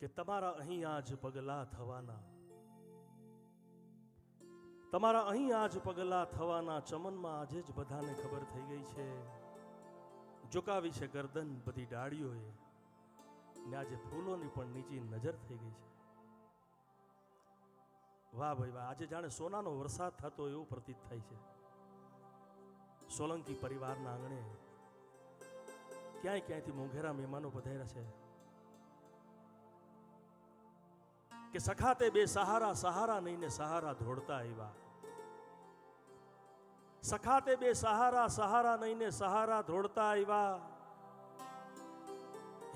કે તમારા અહીં આજ પગલા થવાના, તમારા અહીં આજ પગલા થવાના, ચમનમાં આજે જ બધાને ખબર થઈ ગઈ છે. ઝુકાવી છે ગરદન બધી ડાળીઓએ, ને આજે ફૂલોની પણ નીચી નજર થઈ ગઈ છે. વાહ ભાઈ વાહ, આજે જાણે સોનાનો વરસાદ થતો એવું પ્રતીત થાય છે. સોલંકી પરિવારના આંગણે ક્યાંય ક્યાંયથી મોંઘેરા મહેમાનો પધાર્યા છે કે સખાતે બે સહારા, સહારા નહીં ને સહારા ધોડતા આવ્યા. સખાતે બે સહારા, સહારા નહીં ને સહારા ધોડતા આવ્યા.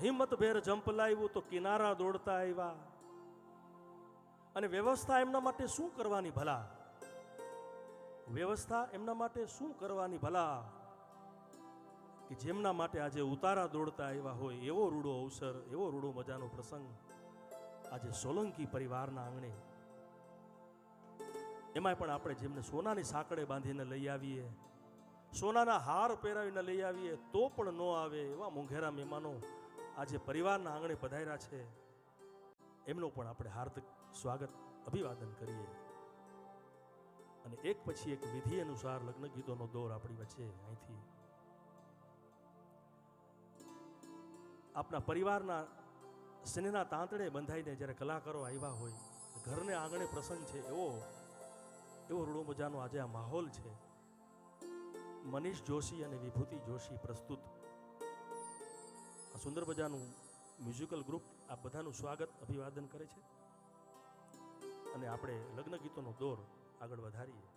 હિંમત ભેર જંપ લાવ્યું તો કિનારા દોડતા આવ્યા. અને વ્યવસ્થા એમના માટે શું કરવાની ભલા, વ્યવસ્થા એમના માટે શું કરવાની ભલા, કે જેમના માટે આજે ઉતારા દોડતા આવ્યા હોય એવો રૂડો અવસર, એવો રૂડો મજાનો પ્રસંગ આજે સોલંકી પરિવારના આંગણે. એમાંય પણ આપણે જેમને સોનાની સાંકળે બાંધીને લઈ આવીએ, સોનાના હાર પહેરાવીને લઈ આવીએ તો પણ ન આવે એવા મોંઘેરા મહેમાનો આજે પરિવારના આંગણે પધાર્યા છે. એમનો પણ આપણે હાર્દિક સ્વાગત, અભિવાદન કરીએ. અને એક પછી એક વિધિ અનુસાર લગ્ન ગીતોનો દોર આપણી વચ્ચે અહીંથી આપના પરિવારના સ્નેહના તાંતડે બંધાઈને જ્યારે કલાકારો આવ્યા હોય, ઘરને આંગણે પ્રસંગ છે એવો રૂડો મજાનો આજે આ માહોલ છે. મનીષ જોશી અને વિભૂતિ જોશી પ્રસ્તુત આ સુંદર મજાનું મ્યુઝિકલ ગ્રુપ આ બધાનું સ્વાગત, અભિવાદન કરે છે. અને આપણે લગ્ન ગીતોનો દોર આગળ વધારીએ.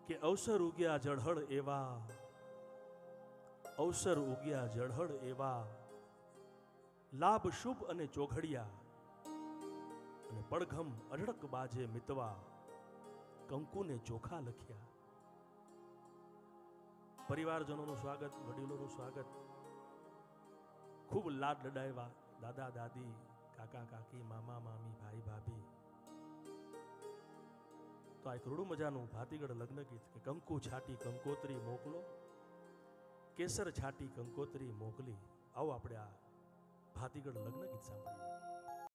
કે અવસર ઉગ્યા જળહળ એવા, અવસર ઉગ્યા જળહળ એવા, લાભ શુભ અને ચોઘડિયા, અને પડઘમ અઢળક બાજે મિતવા, કંકુને ચોખા લખ્યા. પરિવારજનોનું સ્વાગત, વડીલોનું સ્વાગત, ખૂબ લાડ લડાવ્યા દાદા દાદી, કાકા કાકી, મામા મામી, ભાઈ ભાભી. તો આ એક રૂડું મજાનું ભાતીગળ લગ્ન ગીત કે કંકુ છાટી કંકોત્રી મોકલો, કેસર છાટી કંકોત્રી મોકલી. આવો આપણે આ ભાતીગળ લગ્ન ગીત સાંભળીએ.